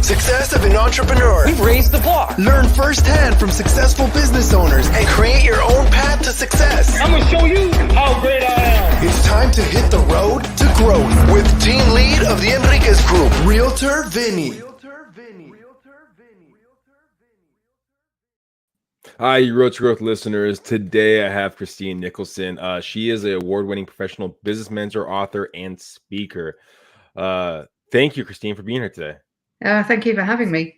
Success of an entrepreneur. We've raised the bar. Learn firsthand from successful business owners and create your own path to success. I'm going to show you how great I am. It's time to hit the road to growth with team lead of the Enriquez Group, Realtor Vinny. Hi, you Road to Growth listeners. Today I have Christine Nicholson. She is an award-winning professional business mentor, author, and speaker. Thank you, Christine, for being here today. Thank you for having me.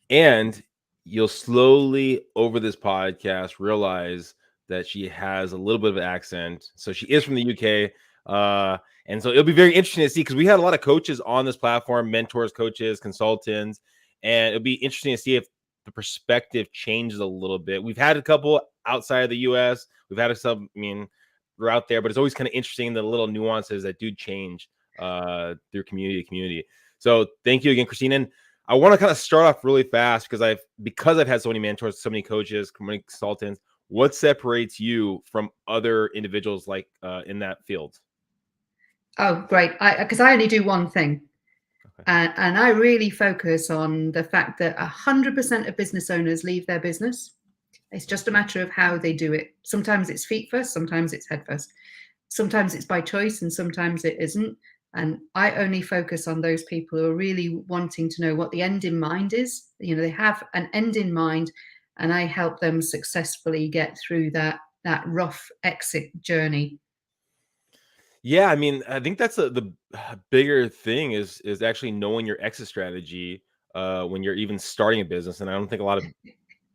And you'll slowly, over this podcast, realize that she has a little bit of an accent. So she is from the UK. And so it'll be very interesting to see, because we had a lot of coaches on this platform, mentors, coaches, consultants, and it'll be interesting to see if the perspective changes a little bit. We've had a couple outside of the US. We've had some, throughout there, but it's always kind of interesting, the little nuances that do change through community to community. So thank you again, Christine. And I want to kind of start off really fast because I've had so many mentors, so many coaches, so many consultants. What separates you from other individuals like in that field? Oh, great. Because I only do one thing. Okay. And I really focus on the fact that 100% of business owners leave their business. It's just a matter of how they do it. Sometimes it's feet first, sometimes it's head first. Sometimes it's by choice and sometimes it isn't. And I only focus on those people who are really wanting to know what the end in mind is. You know, they have an end in mind, and I help them successfully get through that rough exit journey. Yeah, I think that's the bigger thing is actually knowing your exit strategy when you're even starting a business. And I don't think a lot of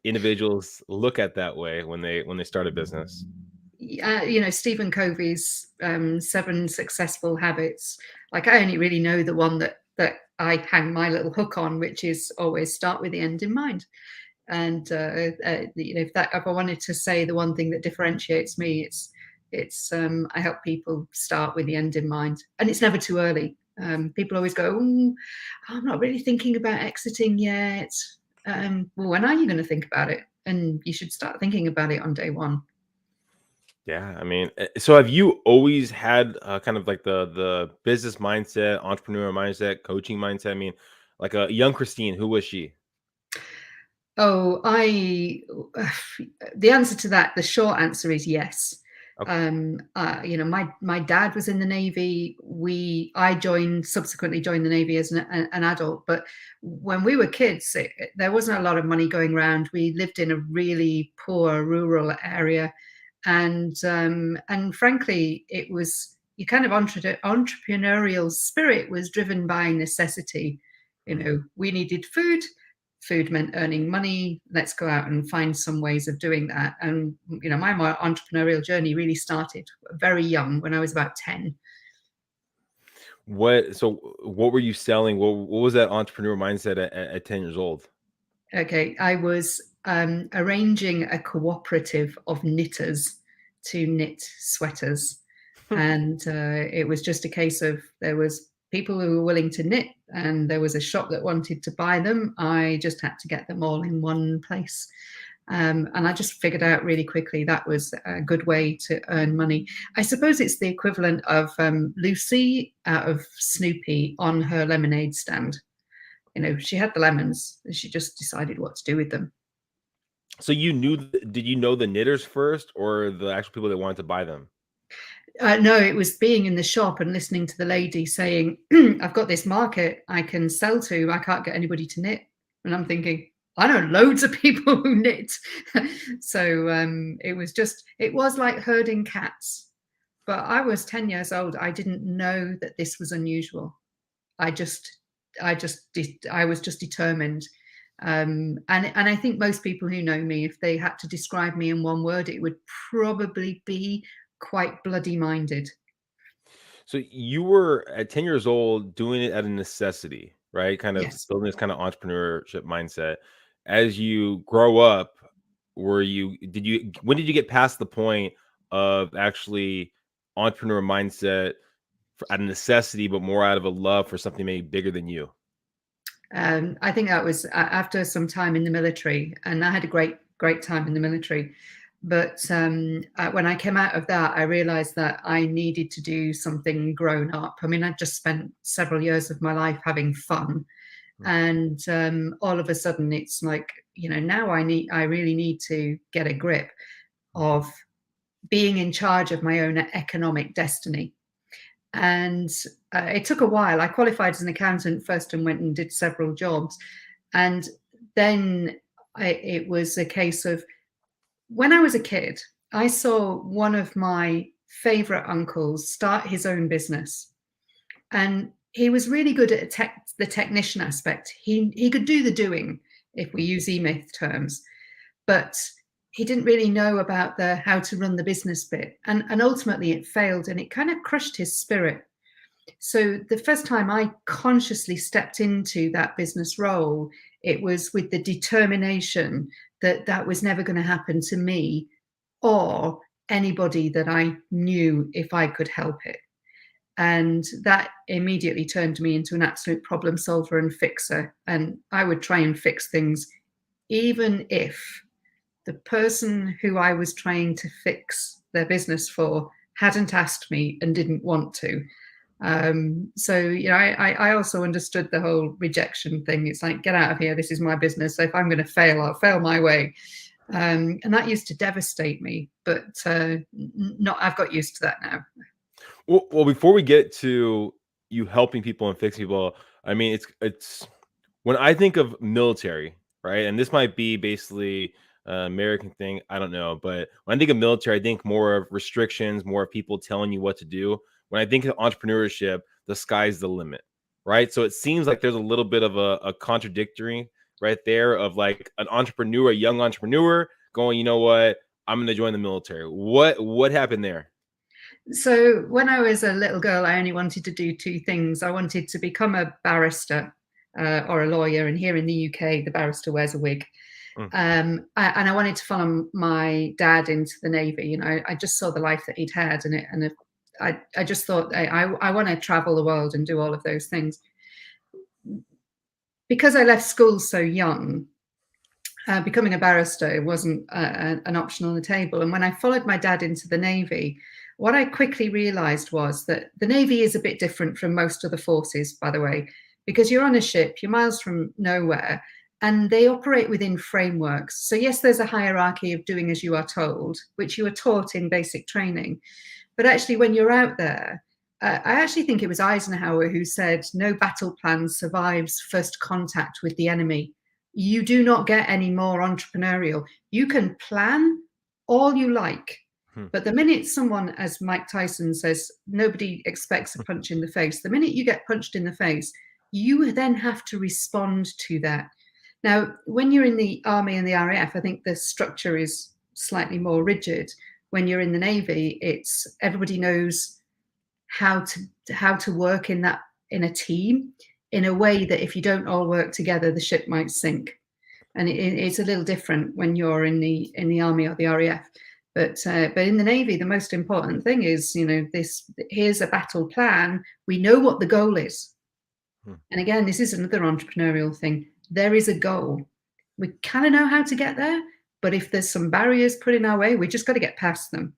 individuals look at that way when they start a business. Stephen Covey's 7 Successful Habits. Like, I only really know the one that I hang my little hook on, which is always start with the end in mind. And if I wanted to say the one thing that differentiates me, it's I help people start with the end in mind, and it's never too early. People always go, I'm not really thinking about exiting yet. Well, when are you going to think about it? And you should start thinking about it on day one. Yeah, so have you always had kind of like the business mindset, entrepreneur mindset, coaching mindset? Like a young Christine, who was she? Oh, the answer to that, the short answer is yes. Okay. My dad was in the Navy. I subsequently joined the Navy as an adult. But when we were kids, there wasn't a lot of money going around. We lived in a really poor rural area. And frankly, it was your kind of entrepreneurial spirit was driven by necessity. We needed food. Food meant earning money. Let's go out and find some ways of doing that. And, my entrepreneurial journey really started very young, when I was about 10. What were you selling? What was that entrepreneur mindset at 10 years old? Okay. I was arranging a cooperative of knitters to knit sweaters. And it was just a case of, there was people who were willing to knit, and there was a shop that wanted to buy them. I just had to get them all in one place. And I just figured out really quickly that was a good way to earn money. I suppose it's the equivalent of Lucy out of Snoopy on her lemonade stand. She had the lemons, and she just decided what to do with them. So did you know the knitters first, or the actual people that wanted to buy them? No, it was being in the shop and listening to the lady saying, I've got this market I can sell to. I can't get anybody to knit. And I'm thinking, I know loads of people who knit. So it was like herding cats. But I was 10 years old. I didn't know that this was unusual. I was just determined. And I think most people who know me, if they had to describe me in one word, it would probably be quite bloody minded. So you were at 10 years old doing it out of necessity, right? Kind of Yes. building this kind of entrepreneurship mindset. As you grow up, when did you get past the point of actually entrepreneur mindset out of necessity, but more out of a love for something maybe bigger than you? I think that was after some time in the military, and I had a great time in the military. But when I came out of that, I realized that I needed to do something grown up. I just spent several years of my life having fun. And all of a sudden it's like, now I really need to get a grip of being in charge of my own economic destiny. And it took a while. I qualified as an accountant first and went and did several jobs. And then it was a case of, when I was a kid, I saw one of my favorite uncles start his own business. And he was really good at the technician aspect. He could do the doing, if we use E-Myth terms, but he didn't really know about the how to run the business bit. And ultimately it failed, and it kind of crushed his spirit. So the first time I consciously stepped into that business role, it was with the determination that that was never going to happen to me or anybody that I knew if I could help it. And that immediately turned me into an absolute problem solver and fixer. And I would try and fix things, even if the person who I was trying to fix their business for hadn't asked me and didn't want to. So, I also understood the whole rejection thing. It's like, get out of here. This is my business. So if I'm going to fail, I'll fail my way. And that used to devastate me, but I've got used to that now. Well, before we get to you helping people and fixing people, I mean, it's when I think of military, right? And this might be basically an American thing, I don't know. But when I think of military, I think more of restrictions, more of people telling you what to do. When I think of entrepreneurship, the sky's the limit, right? So it seems like there's a little bit of a contradictory right there of like an entrepreneur, a young entrepreneur going, you know what, I'm going to join the military. What happened there? So when I was a little girl, I only wanted to do two things. I wanted to become a barrister or a lawyer. And here in the UK, the barrister wears a wig. And I wanted to follow my dad into the Navy. I just saw the life that he'd had, and I just thought I want to travel the world and do all of those things. Because I left school so young, becoming a barrister wasn't an option on the table. And when I followed my dad into the Navy, what I quickly realized was that the Navy is a bit different from most of the forces, by the way, because you're on a ship, you're miles from nowhere, and they operate within frameworks. So yes, there's a hierarchy of doing as you are told, which you are taught in basic training. But actually, when you're out there, I actually think it was Eisenhower who said, no battle plan survives first contact with the enemy. You do not get any more entrepreneurial. You can plan all you like, but the minute someone, as Mike Tyson says, nobody expects a punch in the face. The minute you get punched in the face, you then have to respond to that. Now, when you're in the Army and the RAF, I think the structure is slightly more rigid. When you're in the Navy, it's everybody knows how to work in a team in a way that if you don't all work together, the ship might sink. And it's a little different when you're in the Army or the RAF. But in the Navy, the most important thing is, here's a battle plan. We know what the goal is. And again, this is another entrepreneurial thing. There is a goal. We kind of know how to get there, but if there's some barriers put in our way, we just got to get past them.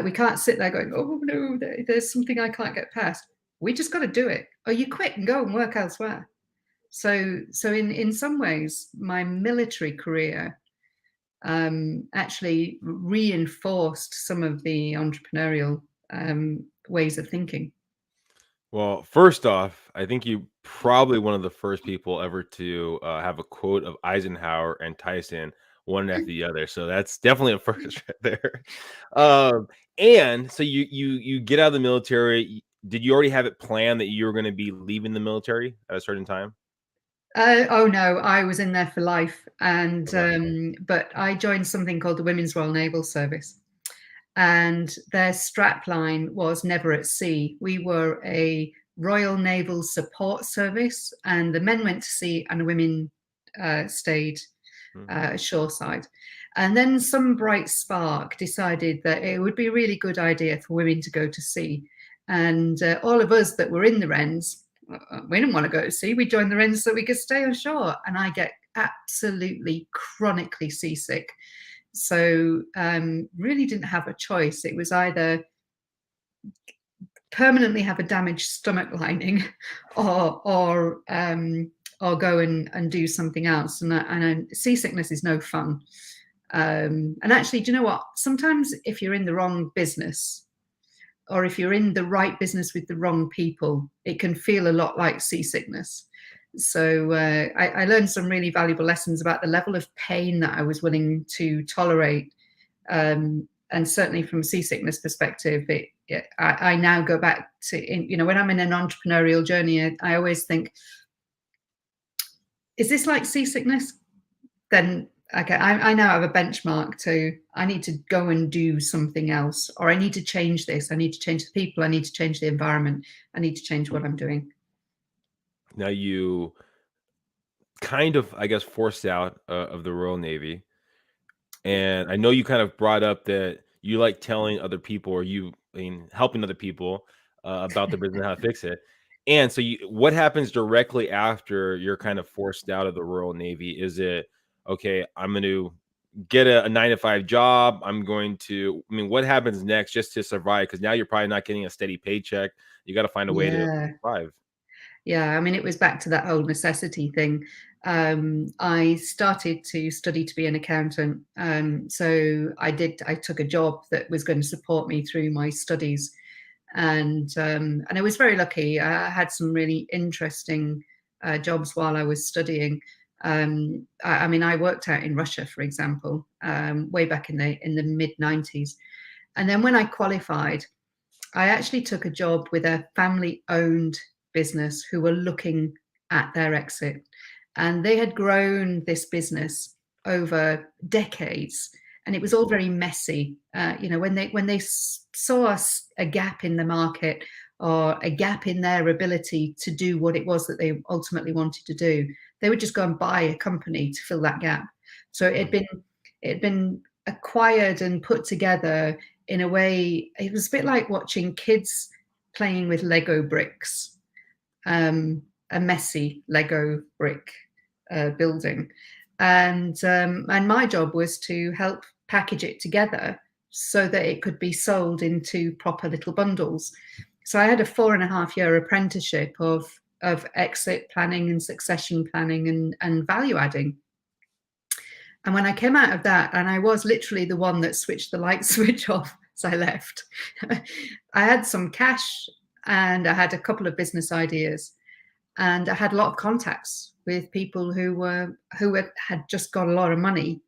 We can't sit there going, oh no, there's something I can't get past. We just got to do it. Or you quit and go and work elsewhere. So in some ways, my military career actually reinforced some of the entrepreneurial ways of thinking. Well, first off, I think you probably one of the first people ever to have a quote of Eisenhower and Tyson one after the other. So that's definitely a first right there. And so you get out of the military. Did you already have it planned that you were going to be leaving the military at a certain time? Oh no, I was in there for life, and but I joined something called the Women's Royal Naval Service, and their strapline was never at sea. We were a Royal Naval Support Service, and the men went to sea and the women stayed shoreside. And then some bright spark decided that it would be a really good idea for women to go to sea, and all of us that were in the Wrens, we didn't want to go to sea. We joined the Wrens so we could stay on shore. And I get absolutely chronically seasick. So really didn't have a choice. It was either permanently have a damaged stomach lining or or go and do something else. And seasickness is no fun. And actually, do you know what? Sometimes if you're in the wrong business, or if you're in the right business with the wrong people, it can feel a lot like seasickness. So I learned some really valuable lessons about the level of pain that I was willing to tolerate. And certainly from a seasickness perspective, I now go back to, when I'm in an entrepreneurial journey, I always think, is this like seasickness? Then okay, I now have a benchmark to, I need to go and do something else, or I need to change this. I need to change the people. I need to change the environment. I need to change what I'm doing. Now you kind of, I guess, forced out of the Royal Navy. And I know you kind of brought up that you like telling other people, or helping other people about the business and how to fix it. And so what happens directly after you're kind of forced out of the Royal Navy? Is it, okay, I'm going to get a 9-to-5 job? What happens next just to survive? Because now you're probably not getting a steady paycheck. You got to find a way to survive. Yeah, I mean, it was back to that whole necessity thing. I started to study to be an accountant. So I took a job that was going to support me through my studies. And I was very lucky. I had some really interesting jobs while I was studying. I worked out in Russia, for example, way back in the mid 90s. And then when I qualified, I actually took a job with a family-owned business who were looking at their exit, and they had grown this business over decades, and it was all very messy. When they saw a gap in the market, or a gap in their ability to do what it was that they ultimately wanted to do, they would just go and buy a company to fill that gap. So it had been acquired and put together in a way. It was a bit like watching kids playing with Lego bricks, a messy Lego brick building. And my job was to help package it together so that it could be sold into proper little bundles. So I had a 4.5-year apprenticeship of exit planning and succession planning and value adding. And when I came out of that, and I was literally the one that switched the light switch off as I left, I had some cash, and I had a couple of business ideas, and I had a lot of contacts with people who had just got a lot of money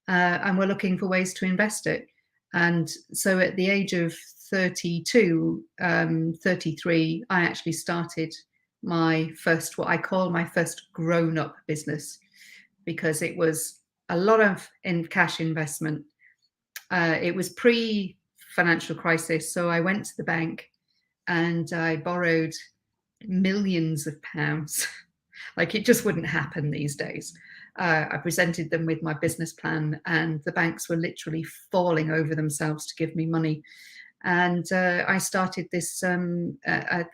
and were looking for ways to invest it. And so at the age of 32, 33, I actually started what I call my first grown-up business, because it was a lot of cash investment. It was pre-financial crisis, so I went to the bank and I borrowed millions of pounds. Like, it just wouldn't happen these days. I presented them with my business plan, and the banks were literally falling over themselves to give me money. And I started this a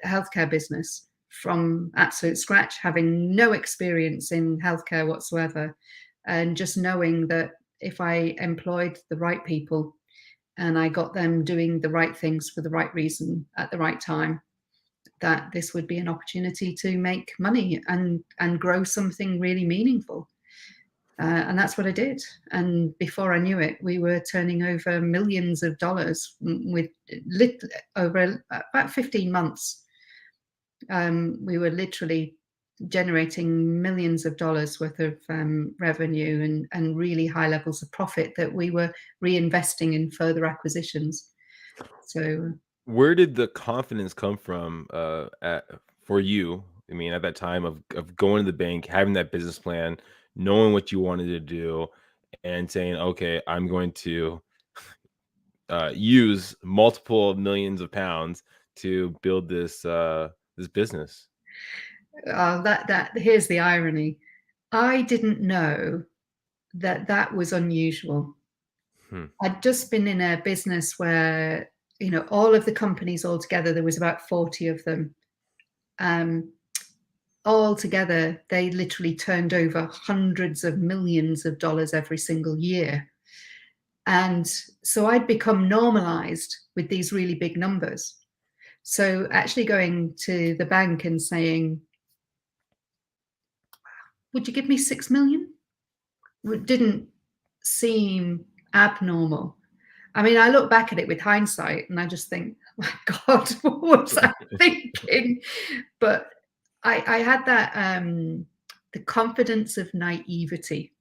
healthcare business from absolute scratch, having no experience in healthcare whatsoever, and just knowing that if I employed the right people and I got them doing the right things for the right reason at the right time, that this would be an opportunity to make money and grow something really meaningful. And that's what I did. And before I knew it, we were turning over millions of dollars with over about 15 months. We were literally generating millions of dollars worth of revenue and really high levels of profit that we were reinvesting in further acquisitions. So where did the confidence come from for you? I mean, at that time of going to the bank, having that business plan, knowing what you wanted to do, and saying, okay, I'm going to use multiple millions of pounds to build this business. Here's the irony. I didn't know that was unusual. I'd just been in a business where, all of the companies all together, there was about 40 of them. All together, they literally turned over hundreds of millions of dollars every single year. And so I'd become normalized with these really big numbers. So actually going to the bank and saying, would you give me 6 million? It didn't seem abnormal. I mean, I look back at it with hindsight and I just think, oh my God, what was I thinking? But I had that, the confidence of naivety.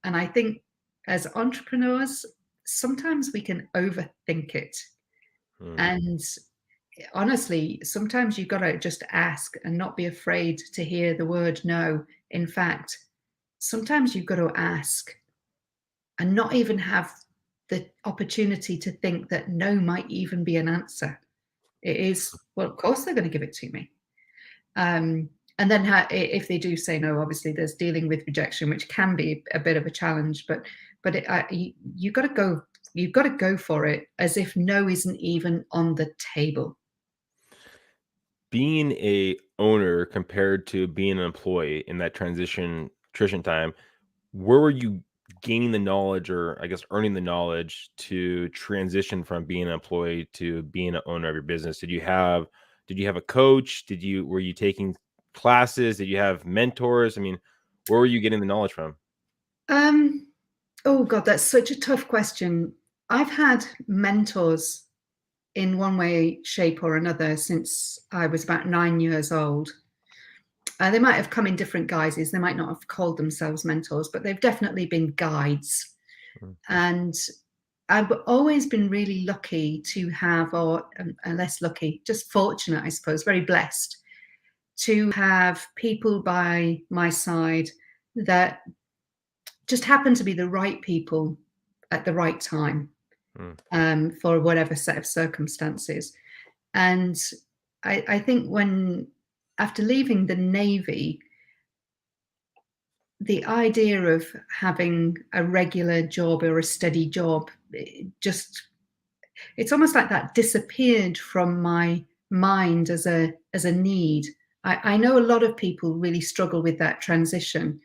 And I think as entrepreneurs, sometimes we can overthink it. And honestly, sometimes you've got to just ask and not be afraid to hear the word no. In fact, sometimes you've got to ask and not even have the opportunity to think that no might even be an answer. It is, well, of course they're going to give it to me. And then if they do say no, obviously there's dealing with rejection, which can be a bit of a challenge. But you've got to go. You've got to go for it as if no isn't even on the table. Being a owner compared to being an employee in that transition time, where were you gaining the knowledge, or I guess earning the knowledge to transition from being an employee to being an owner of your business? Did you have a coach? Were you taking classes? Did you have mentors? I mean, where were you getting the knowledge from? Oh God, that's such a tough question. I've had mentors in one way, shape, or another since I was about 9 years old. They might have come in different guises. They might not have called themselves mentors, but they've definitely been guides. And I've always been really lucky to have, or less lucky, just fortunate, I suppose, very blessed to have people by my side that just happen to be the right people at the right time, for whatever set of circumstances. And I think after leaving the Navy, the idea of having a regular job or a steady job, it's almost like that disappeared from my mind as a need. I know a lot of people really struggle with that transition,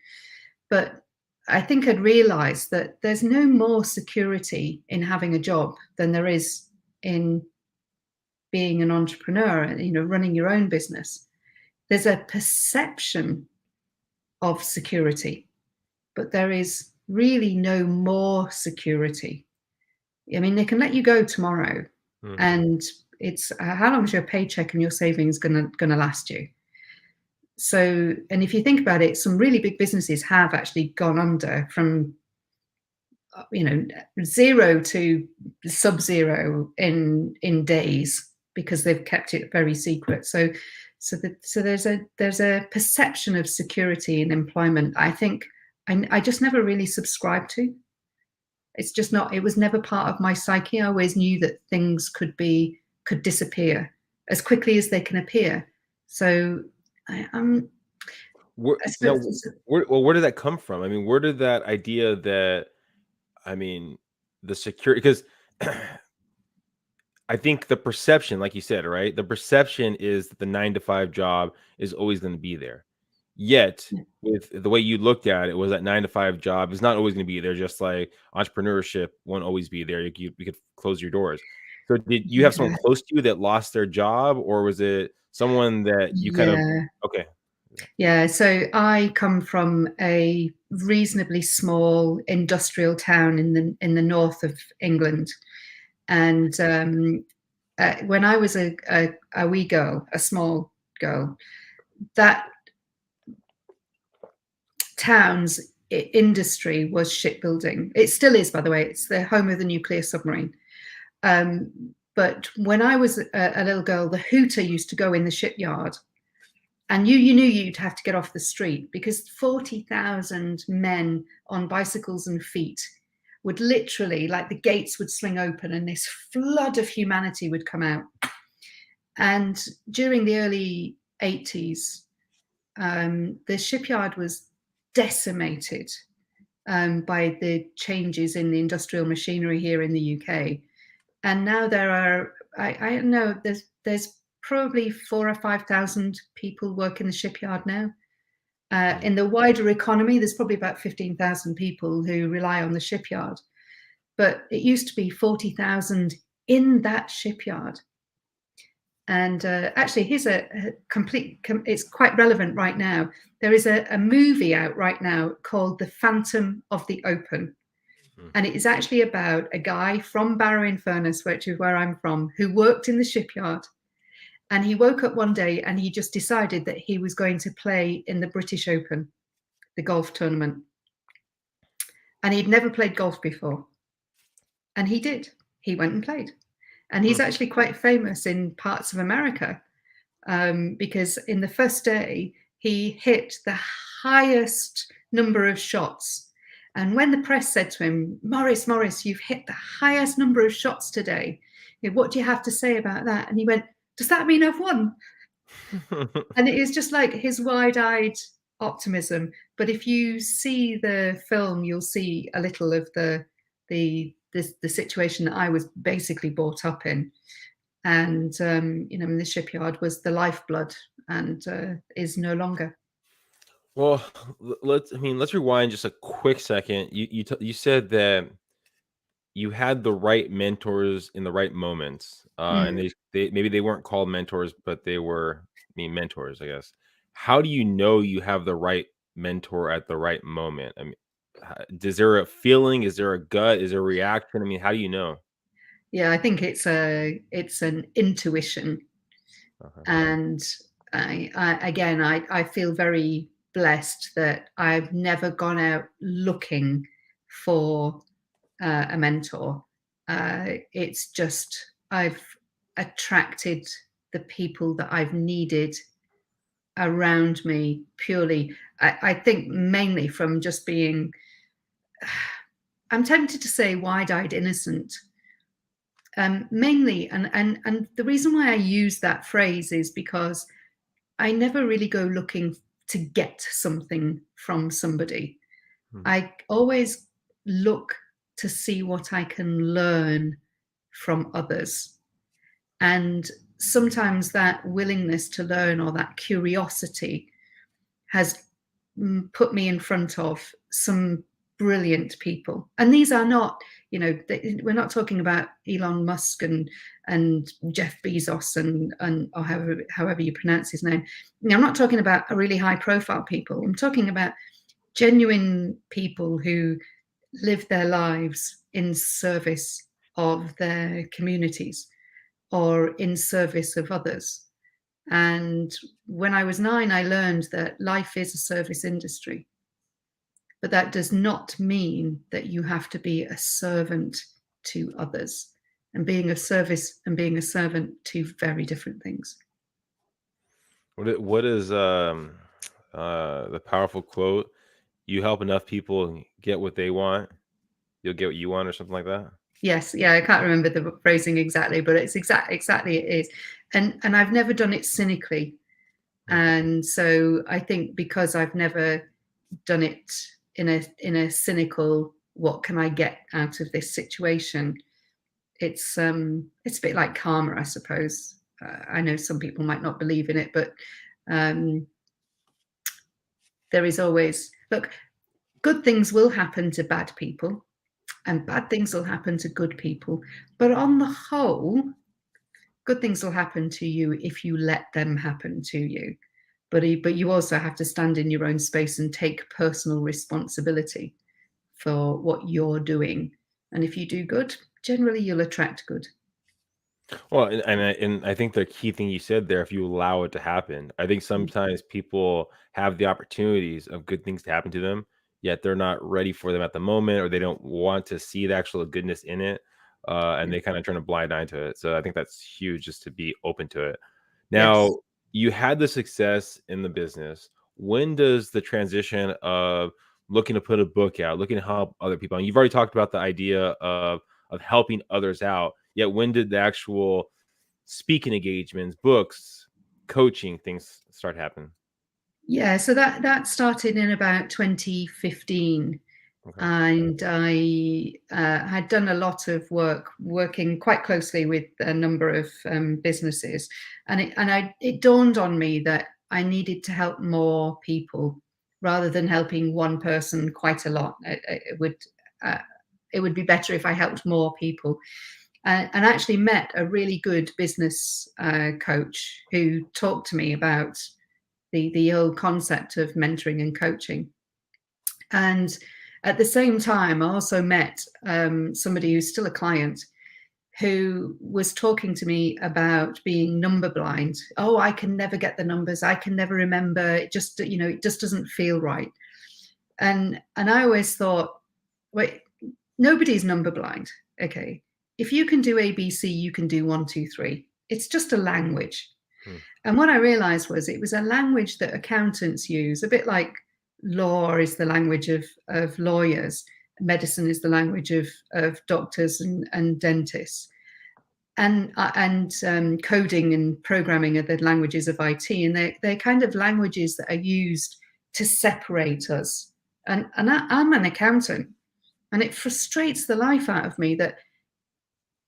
but I think I'd realized that there's no more security in having a job than there is in being an entrepreneur, running your own business. There's a perception of security, but there is really no more security. I mean, they can let you go tomorrow, and it's how long is your paycheck and your savings going to last you? So, and if you think about it, some really big businesses have actually gone under from, zero to sub-zero in days because they've kept it very secret. So there's a perception of security in employment. I think I just never really subscribed to. It's just not. It was never part of my psyche. I always knew that things could disappear as quickly as they can appear. So where did that come from? I mean, where did that idea that, the security, because I think the perception, like you said, right? The perception is that the 9-to-5 job is always going to be there. Yet, with the way you looked at it, was that 9-to-5 job is not always going to be there. Just like entrepreneurship won't always be there. You could close your doors. So, did you have someone close to you that lost their job, or was it someone that you kind of okay? Yeah, so I come from a reasonably small industrial town in the north of England, and when I was a wee girl, a small girl, that town's industry was shipbuilding. It still is, by the way. It's the home of the nuclear submarine. But when I was a little girl, the hooter used to go in the shipyard. And you knew you'd have to get off the street because 40,000 men on bicycles and feet would literally, like the gates would swing open and this flood of humanity would come out. And during the early 80s, the shipyard was decimated by the changes in the industrial machinery here in the UK. And now there are, I don't know, there's probably 4,000 or 5,000 people work in the shipyard now. In the wider economy, there's probably about 15,000 people who rely on the shipyard. But it used to be 40,000 in that shipyard. And actually, here's a complete, it's quite relevant right now. There is a movie out right now called The Phantom of the Open. And it is actually about a guy from Barrow-in-Furness, which is where I'm from, who worked in the shipyard. And he woke up one day and he just decided that he was going to play in the British Open, the golf tournament. And he'd never played golf before. And he did. He went and played. And he's actually quite famous in parts of America because in the first day, he hit the highest number of shots. And when the press said to him, Morris, you've hit the highest number of shots today. What do you have to say about that? And he went, does that mean I've won? And it is just like his wide-eyed optimism. But if you see the film, you'll see a little of the situation that I was basically brought up in. And, in the shipyard was the lifeblood and is no longer. Well, let's rewind just a quick second. You said that you had the right mentors in the right moments, and they maybe they weren't called mentors, but they were mentors, I guess. How do you know you have the right mentor at the right moment? I mean, is there a feeling? Is there a gut? Is there a reaction? I mean, how do you know? Yeah, I think it's an intuition, and I feel very blessed that I've never gone out looking for a mentor. It's just I've attracted the people that I've needed around me purely. I think mainly from just being, I'm tempted to say wide-eyed innocent. Mainly, and the reason why I use that phrase is because I never really go looking to get something from somebody. I always look to see what I can learn from others. And sometimes that willingness to learn or that curiosity has put me in front of some brilliant people. And these are not, we're not talking about Elon Musk and Jeff Bezos and or however you pronounce his name. I'm not talking about a really high profile people. I'm talking about genuine people who live their lives in service of their communities or in service of others. And when I was 9, I learned that life is a service industry. But that does not mean that you have to be a servant to others. And being of service and being a servant, two very different things. What is the powerful quote? You help enough people get what they want, you'll get what you want, or something like that. Yes, yeah, I can't remember the phrasing exactly, but it's exactly it is. And I've never done it cynically. And so I think because I've never done it in a cynical, what can I get out of this situation? It's a bit like karma, I suppose. I know some people might not believe in it, but there is always, look, good things will happen to bad people and bad things will happen to good people. But on the whole, good things will happen to you if you let them happen to you. But you also have to stand in your own space and take personal responsibility for what you're doing. And if you do good, generally you'll attract good. Well, and I think the key thing you said there, if you allow it to happen, I think sometimes people have the opportunities of good things to happen to them, yet they're not ready for them at the moment, or they don't want to see the actual goodness in it, and they kind of turn a blind eye to it. So I think that's huge, just to be open to it. Now, Yes. you had the success in the business. When does the transition of looking to put a book out, looking to help other people, and you've already talked about the idea of helping others out, yet when did the actual speaking engagements, books, coaching things start happening? Yeah, so that started in about 2015. Okay. And I had done a lot of working quite closely with a number of businesses, and it dawned on me that I needed to help more people rather than helping one person quite a lot. It would be better if I helped more people. and actually met a really good business coach who talked to me about the whole concept of mentoring and coaching. And at the same time, I also met somebody who's still a client who was talking to me about being number blind. Oh, I can never get the numbers. I can never remember. It just, it just doesn't feel right. And I always thought, wait, nobody's number blind. Okay. If you can do ABC, you can do 1, 2, 3. It's just a language. And what I realized was it was a language that accountants use, a bit like law is the language of lawyers, medicine is the language of doctors and dentists, and coding and programming are the languages of IT, and they're kind of languages that are used to separate us. And I'm an accountant, and it frustrates the life out of me that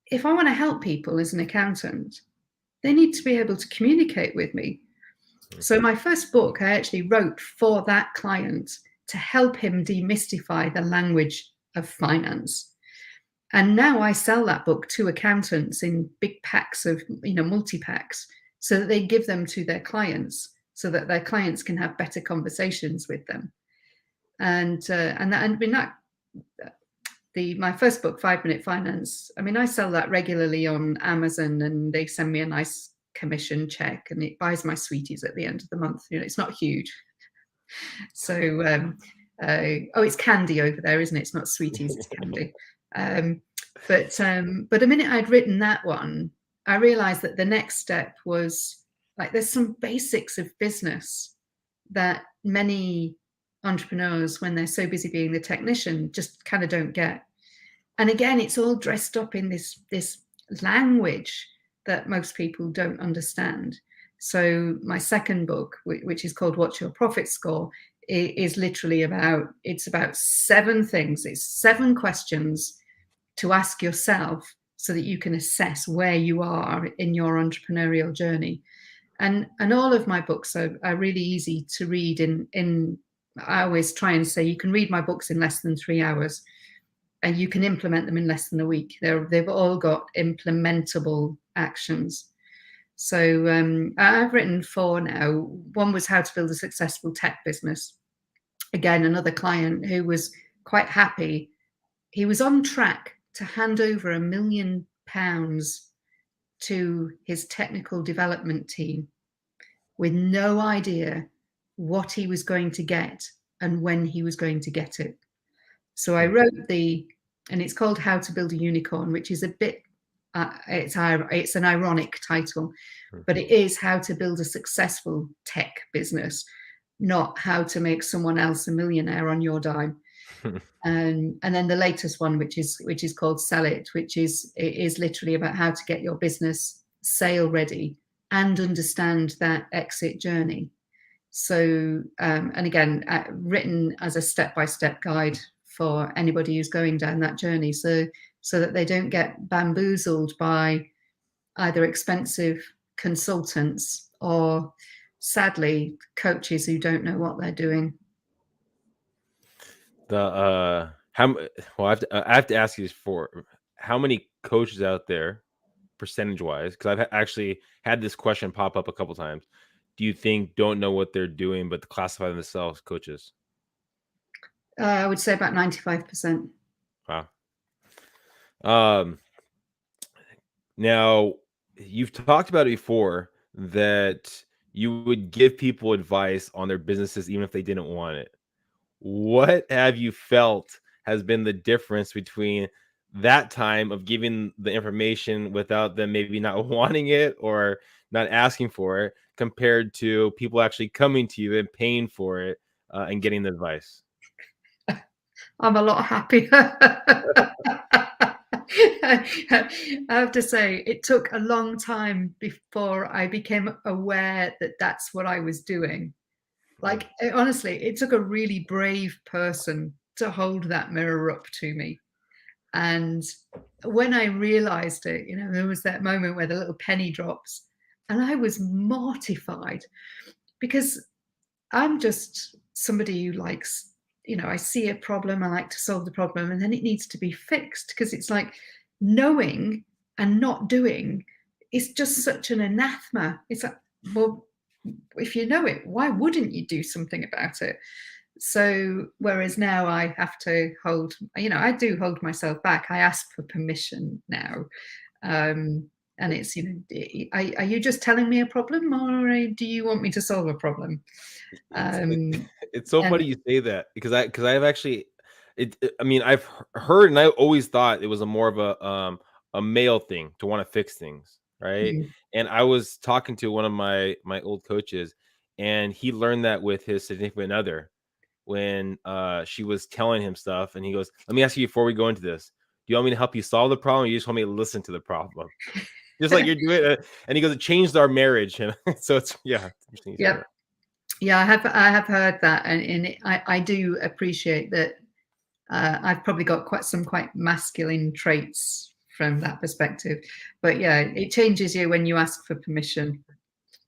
if I want to help people as an accountant, they need to be able to communicate with me. So my first book I actually wrote for that client to help him demystify the language of finance. And now I sell that book to accountants in big packs of, multi-packs, so that they give them to their clients, so that their clients can have better conversations with them. My first book, 5 Minute Finance, I sell that regularly on Amazon, and they send me a nice commission check, and it buys my sweeties at the end of the month. It's not huge. So, it's candy over there, isn't it? It's not sweeties, it's candy. But the minute I'd written that one, I realized that the next step was there's some basics of business that many entrepreneurs, when they're so busy being the technician, just kind of don't get. And again, it's all dressed up in this language that most people don't understand. So my second book, which is called What's Your Profit Score, is literally about 7 things. It's 7 questions to ask yourself so that you can assess where you are in your entrepreneurial journey. And all of my books are really easy to read. I always try and say you can read my books in less than 3 hours, and you can implement them in less than a week. They've all got implementable actions. So I've written 4 now. One was How to Build a Successful Tech Business. Again, another client who was quite happy. He was on track to hand over £1 million to his technical development team with no idea what he was going to get and when he was going to get it. So I wrote and it's called How to Build a Unicorn, which is a bit, it's an ironic title, but it is how to build a successful tech business, not how to make someone else a millionaire on your dime. And then the latest one, which is called Sell It, which is literally about how to get your business sale ready and understand that exit journey. So, and again, written as a step-by-step guide for anybody who's going down that journey, so that they don't get bamboozled by either expensive consultants or, sadly, coaches who don't know what they're doing. I have to ask you for how many coaches out there, percentage-wise, because I've actually had this question pop up a couple times. Do you think don't know what they're doing, but classify themselves coaches? I would say about 95%. Wow. Now, you've talked about it before that you would give people advice on their businesses even if they didn't want it. What have you felt has been the difference between that time of giving the information without them maybe not wanting it or not asking for it, compared to people actually coming to you and paying for it and getting the advice? I'm a lot happier. I have to say, it took a long time before I became aware that that's what I was doing. Honestly, it took a really brave person to hold that mirror up to me. And when I realized it, there was that moment where the little penny drops, and I was mortified, because I'm just somebody who likes, I see a problem, I like to solve the problem, and then it needs to be fixed, because it's like knowing and not doing is just such an anathema. It's like, well, if you know it, why wouldn't you do something about it? So whereas now I have to hold, I do hold myself back. I ask for permission now. And it's, are you just telling me a problem, or do you want me to solve a problem? It's so funny you say that, because I've actually, I mean, I've heard, and I always thought it was a more of a male thing to want to fix things, right? And I was talking to one of my old coaches, and he learned that with his significant other when she was telling him stuff, and he goes, "Let me ask you before we go into this, do you want me to help you solve the problem, or you just want me to listen to the problem?" Just like you're doing it. And he goes, "It changed our marriage." And so it's interesting. Yeah. Yeah, I have heard that, and I do appreciate that. I've probably got quite masculine traits from that perspective, but yeah, it changes you when you ask for permission.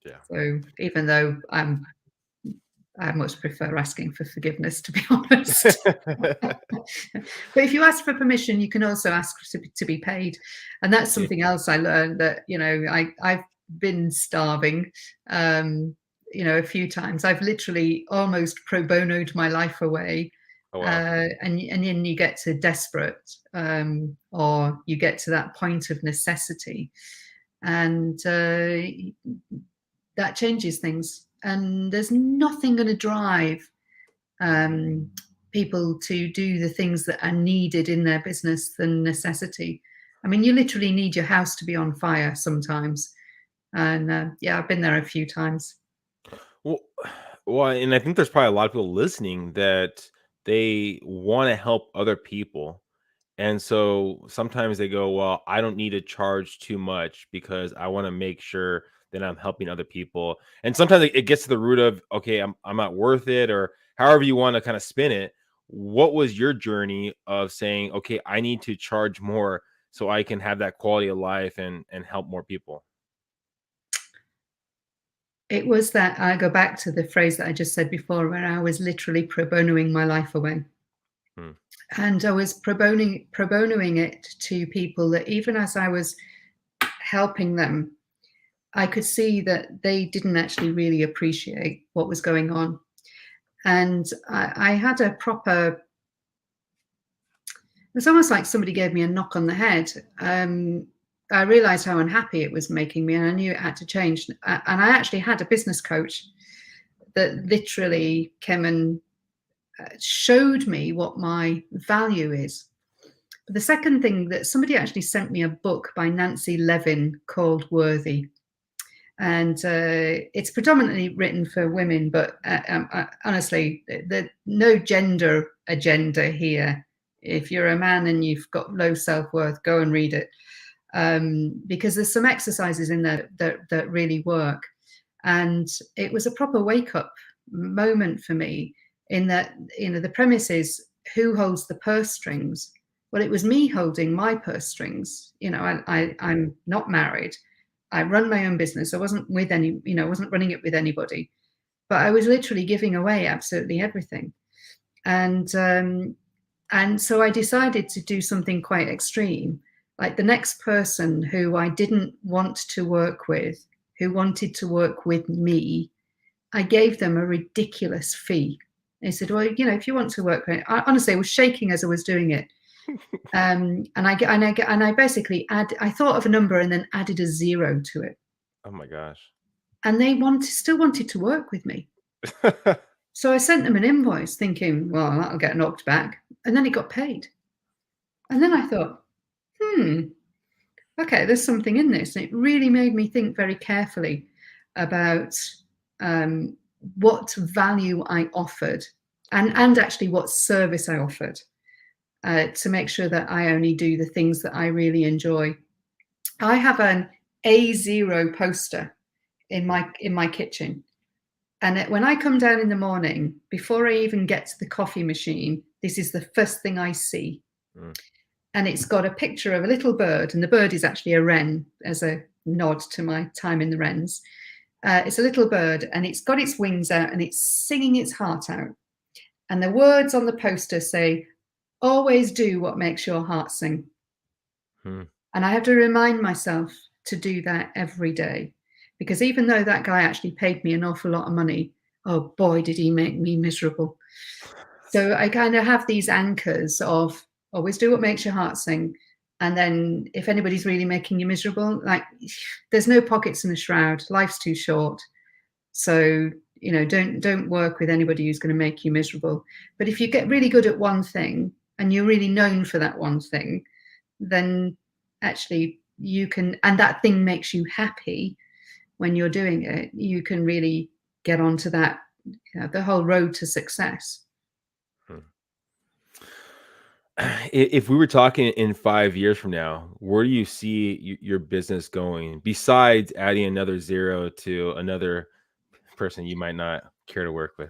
Yeah. So even though I much prefer asking for forgiveness, to be honest. But if you ask for permission, you can also ask to be paid, and that's something else I learned, that I've been starving. A few times I've literally almost pro bonoed my life away. Oh, wow. And then you get to desperate, or you get to that point of necessity, and that changes things. And there's nothing going to drive people to do the things that are needed in their business than necessity. I mean, you literally need your house to be on fire sometimes. And I've been there a few times. Well, and I think there's probably a lot of people listening that they want to help other people. And so sometimes they go, "Well, I don't need to charge too much because I want to make sure that I'm helping other people." And sometimes it gets to the root of, okay, I'm not worth it, or however you want to kind of spin it. What was your journey of saying, okay, I need to charge more so I can have that quality of life and help more people? It was that, I go back to the phrase that I just said before, where I was literally pro bonoing my life away. And I was pro bonoing it to people that, even as I was helping them, I could see that they didn't actually really appreciate what was going on. And I had a proper, it's almost like somebody gave me a knock on the head. I realized how unhappy it was making me, and I knew it had to change. And I actually had a business coach that literally came and showed me what my value is. But the second thing, that somebody actually sent me a book by Nancy Levin called Worthy. And it's predominantly written for women, but honestly, there's no gender agenda here. If you're a man and you've got low self-worth, go and read it. Because there's some exercises in there that really work. And it was a proper wake-up moment for me, in that, the premise is, who holds the purse strings? Well, it was me holding my purse strings. I'm not married. I run my own business. I wasn't with I wasn't running it with anybody, but I was literally giving away absolutely everything. And so I decided to do something quite extreme. Like, the next person who I didn't want to work with, who wanted to work with me, I gave them a ridiculous fee. They said, "Well, if you want to work with it," honestly, I was shaking as I was doing it. And I basically I thought of a number and then added a 0 to it. Oh my gosh. And they still wanted to work with me. So I sent them an invoice thinking, well, that'll get knocked back. And then it got paid. And then I thought, okay, there's something in this. And it really made me think very carefully about what value I offered, and actually what service I offered, to make sure that I only do the things that I really enjoy. I have an A0 poster in my kitchen. And when I come down in the morning, before I even get to the coffee machine, this is the first thing I see. And it's got a picture of a little bird, and the bird is actually a wren, as a nod to my time in the wrens. It's a little bird, and it's got its wings out, and it's singing its heart out. And the words on the poster say, "Always do what makes your heart sing." And I have to remind myself to do that every day, because even though that guy actually paid me an awful lot of money, oh boy, did he make me miserable. So I kind of have these anchors of always do what makes your heart sing. And then if anybody's really making you miserable, like there's no pockets in a shroud. Life's too short. So, don't work with anybody who's going to make you miserable. But if you get really good at one thing and you're really known for that one thing, then actually you can, and that thing makes you happy when you're doing it, you can really get onto that, the whole road to success. If we were talking in 5 years from now, where do you see your business going besides adding another zero to another person you might not care to work with?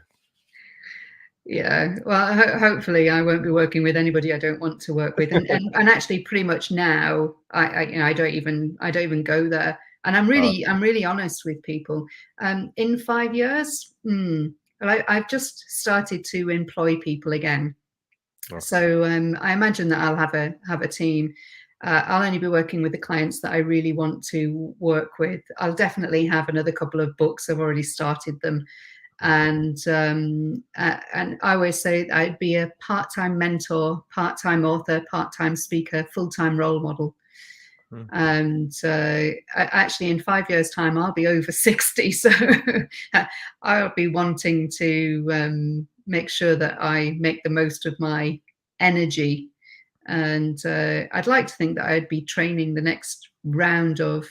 Yeah, well, hopefully I won't be working with anybody I don't want to work with, and actually, pretty much now, I don't even go there, and I'm really honest with people. In 5 years, well, I've just started to employ people again, so I imagine that I'll have a team. I'll only be working with the clients that I really want to work with. I'll definitely have another couple of books. I've already started them. And I always say I'd be a part-time mentor, part-time author, part-time speaker, full-time role model. And actually, in 5 years' time, I'll be over 60, so I'll be wanting to make sure that I make the most of my energy. And I'd like to think that I'd be training the next round of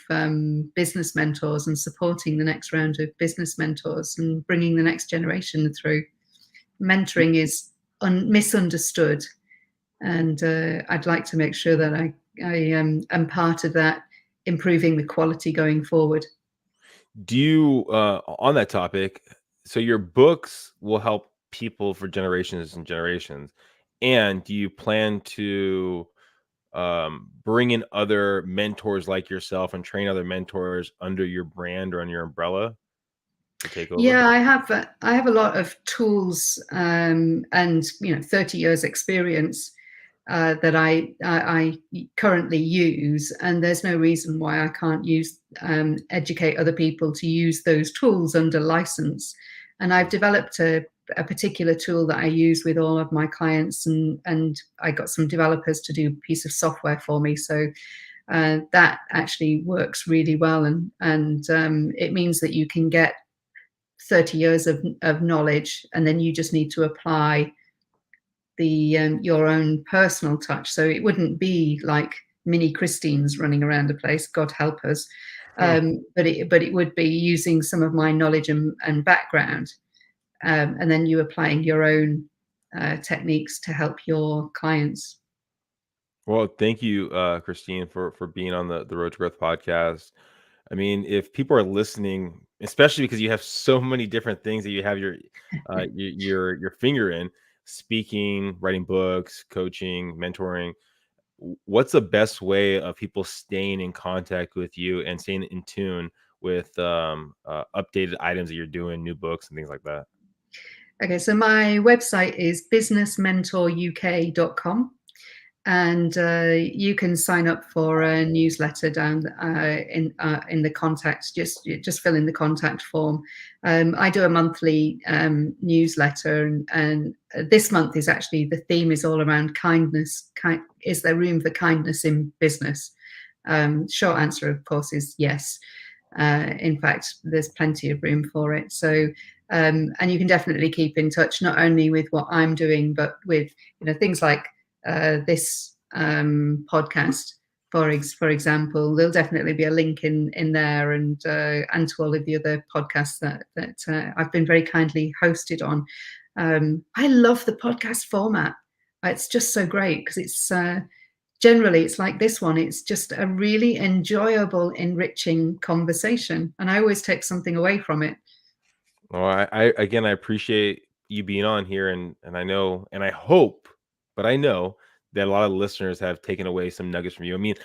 business mentors and supporting the next round of business mentors and bringing the next generation through. Mentoring is misunderstood, and I'd like to make sure that I am part of that, improving the quality going forward. Do you, on that topic, so your books will help people for generations and generations, and do you plan to bring in other mentors like yourself and train other mentors under your brand or on your umbrella to take over? Yeah, I have a lot of tools, and 30 years experience that I currently use, and there's no reason why I can't educate other people to use those tools under license. And I've developed a particular tool that I use with all of my clients, and I got some developers to do a piece of software for me. So that actually works really well, and it means that you can get 30 years of knowledge, and then you just need to apply your own personal touch. So it wouldn't be like mini Christines running around the place, God help us. But it would be using some of my knowledge and background, and then you applying your own techniques to help your clients. Well, thank you, Christine, for being on the Road to Growth podcast. I mean, if people are listening, especially because you have so many different things that you have your finger in, speaking, writing books, coaching, mentoring, what's the best way of people staying in contact with you and staying in tune with updated items that you're doing, new books and things like that? Okay, so my website is businessmentoruk.com. And you can sign up for a newsletter down in the contact. Just fill in the contact form. I do a monthly newsletter, and this month is actually, the theme is all around kindness. Is there room for kindness in business? Short answer, of course, is yes. In fact, there's plenty of room for it. So, and you can definitely keep in touch, not only with what I'm doing, but with things like this podcast, for example. There'll definitely be a link in there, and to all of the other podcasts that I've been very kindly hosted on. I love the podcast format. It's just so great because it's generally, it's like this one. It's just a really enjoyable, enriching conversation, and I always take something away from it. Well, I again, I appreciate you being on here, and I know, and I hope, but I know that a lot of listeners have taken away some nuggets from you. I mean,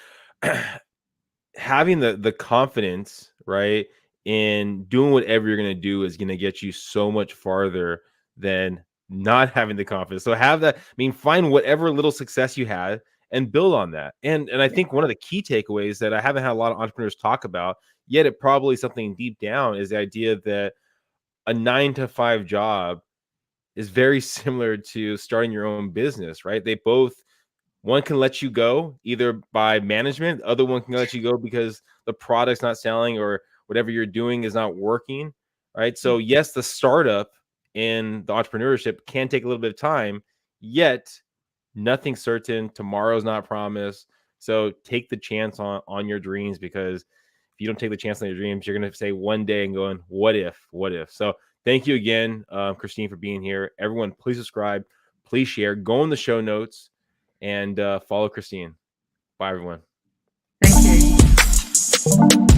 having the confidence, right, in doing whatever you're going to do is going to get you so much farther than not having the confidence. So have that. I mean, find whatever little success you had and build on that. And I think one of the key takeaways that I haven't had a lot of entrepreneurs talk about, yet it probably something deep down, is the idea that a 9-to-5 job is very similar to starting your own business, right? They both, one can let you go either by management, the other one can let you go because the product's not selling or whatever you're doing is not working, right? So yes, the startup in the entrepreneurship can take a little bit of time, yet nothing's certain. Tomorrow's not promised. So take the chance on your dreams, because if you don't take the chance on your dreams, you're going to say one day and going, what if? So thank you again, Christine, for being here. Everyone, please subscribe, please share, go in the show notes, and follow Christine. Bye, everyone. Thank you.